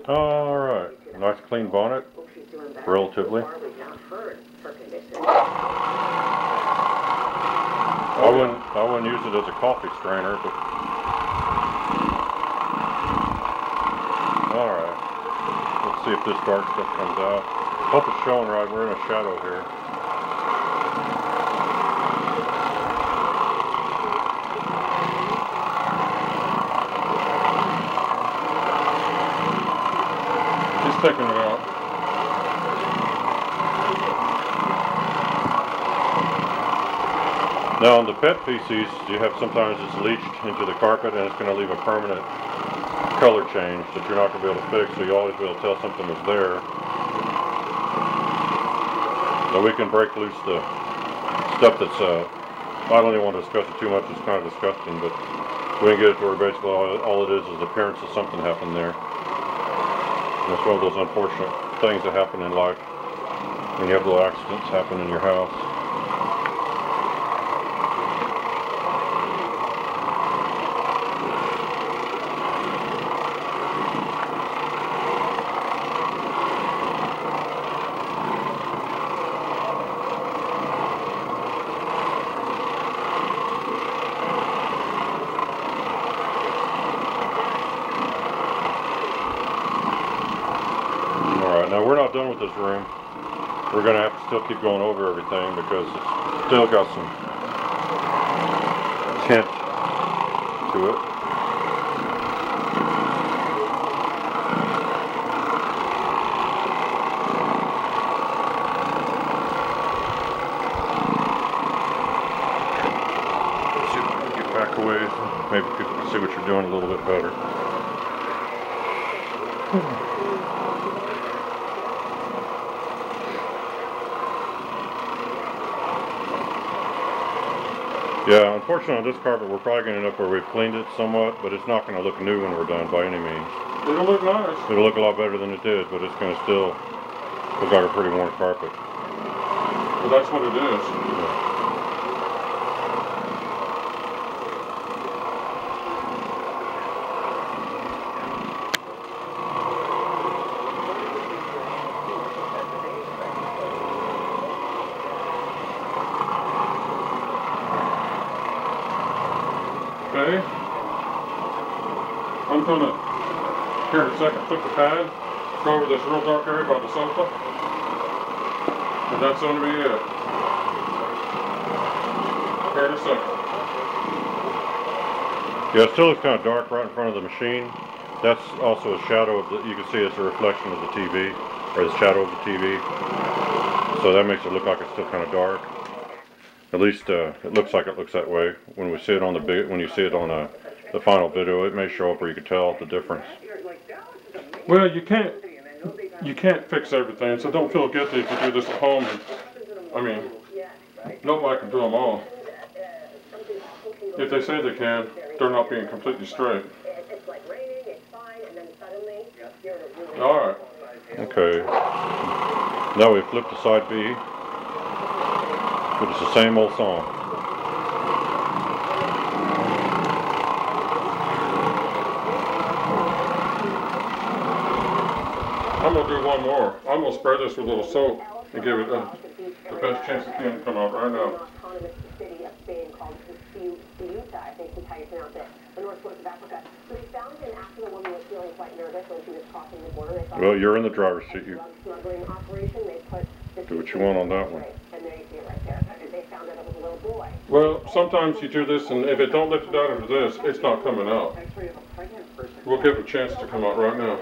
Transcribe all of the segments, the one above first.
Alright, nice clean bonnet, relatively. I wouldn't use it as a coffee strainer, but alright. Let's see if this dark stuff comes out. Hope it's showing right. We're in a shadow here. He's taking it out. Now on the pet feces, you have sometimes it's leached into the carpet and it's going to leave a permanent color change that you're not going to be able to fix, so you always be able to tell something was there. So we can break loose the stuff that's, I don't even want to discuss it too much, it's kind of disgusting, but we can get it to where basically all it is the appearance of something happened there. And it's one of those unfortunate things that happen in life when you have little accidents happen in your house. Now we're not done with this room. We're going to have to still keep going over everything because it's still got some tint to it. Let's see if we can get back away. Maybe people can see what you're doing a little bit better. Yeah, unfortunately on this carpet we're probably going to end up where we've cleaned it somewhat, but it's not going to look new when we're done by any means. It'll look nice. It'll look a lot better than it did, but it's going to still look like a pretty worn carpet. Well, that's what it is. Yeah. Okay, I'm going to, here in a second, flip the pad, go over this real dark area by the sofa, and that's going to be it. Here in a second. Yeah, it still looks kind of dark right in front of the machine. That's also a shadow of the, you can see it's a reflection of the TV, or the shadow of the TV. So that makes it look like it's still kind of dark. At least it looks like it looks that way when we see it on the when you see it on the final video. It may show up where you can tell the difference. Well, you can't fix everything, so don't feel guilty if you do this at home. I mean, nobody can do them all. If they say they can, they're not being completely straight. All right. Okay. Now we flip to side B. But it's the same old song. I'm going to do one more. I'm going to spray this with a little soap and give it the best chance it can to come out right now. Well, you're in the driver's seat. You do what you want on that one. Well, sometimes you do this, and if it don't lift it out of this, it's not coming out. We'll give it a chance to come out right now.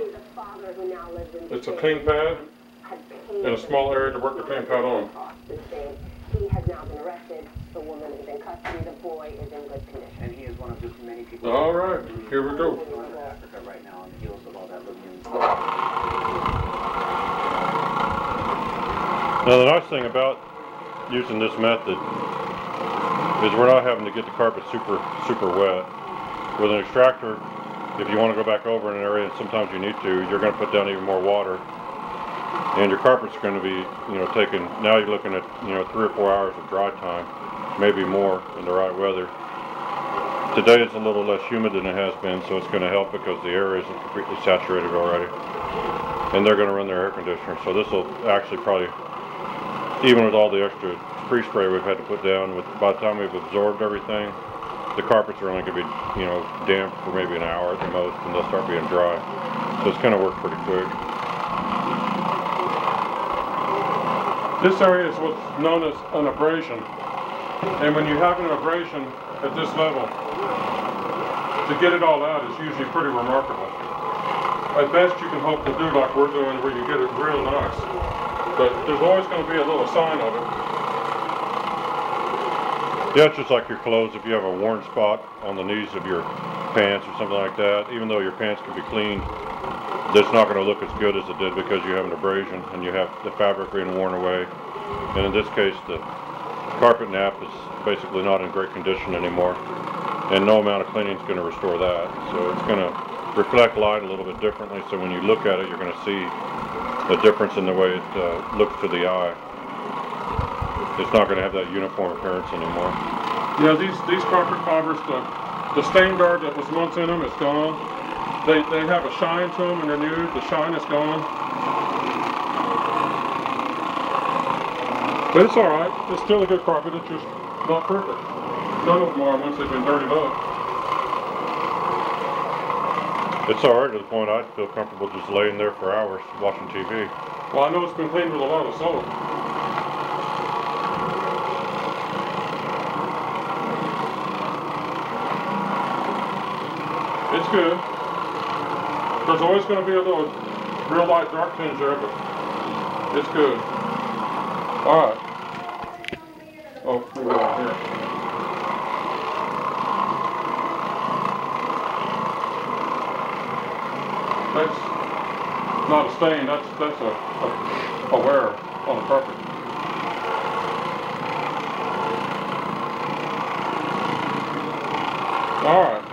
It's a clean pad and a small area to work the clean pad on. He has now been arrested. The woman is in custody. The boy is in good condition. And he is one of just many people. All right, here we go. Africa right now on the heels of all that Now the nice thing about using this method is we're not having to get the carpet super wet. With an extractor, if you want to go back over in an area, and sometimes you need to, you're going to put down even more water, and your carpet's going to be, taking. Now you're looking at 3 or 4 hours of dry time, maybe more in the right weather. Today it's a little less humid than it has been, so it's going to help because the air isn't completely saturated already. And they're going to run their air conditioner, so this will actually probably, even with all the extra pre-spray we've had to put down, by the time we've absorbed everything, the carpets are only going to be, you know, damp for maybe an hour at the most, and they'll start being dry. So it's going to work pretty quick. This area is what's known as an abrasion. And when you have an abrasion at this level, to get it all out is usually pretty remarkable. At best you can hope to do like we're doing where you get it real nice. But there's always going to be a little sign of it. Yeah, it's just like your clothes. If you have a worn spot on the knees of your pants or something like that, even though your pants can be cleaned, it's not going to look as good as it did because you have an abrasion and you have the fabric being worn away. And in this case, the carpet nap is basically not in great condition anymore, and no amount of cleaning is going to restore that. So it's going to reflect light a little bit differently, so when you look at it, you're going to see a difference in the way it looks to the eye. It's not going to have that uniform appearance anymore. Yeah, these carpet fibers, the stain guard that was once in them is gone. They have a shine to them when they're new. The shine is gone. But it's alright. It's still a good carpet. It's just not perfect. None of them are once they've been dirtied up. It's alright to the point I'd feel comfortable just laying there for hours watching TV. Well, I know it's been cleaned with a lot of soap. It's good. There's always going to be a little real light dark tinge there, but it's good. Alright. Oh, we're going here. That's not a stain, that's a wear on the carpet. Alright.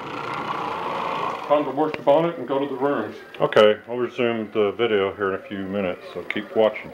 Time to work the bonnet and go to the rooms. Okay, I'll resume the video here in a few minutes, so keep watching.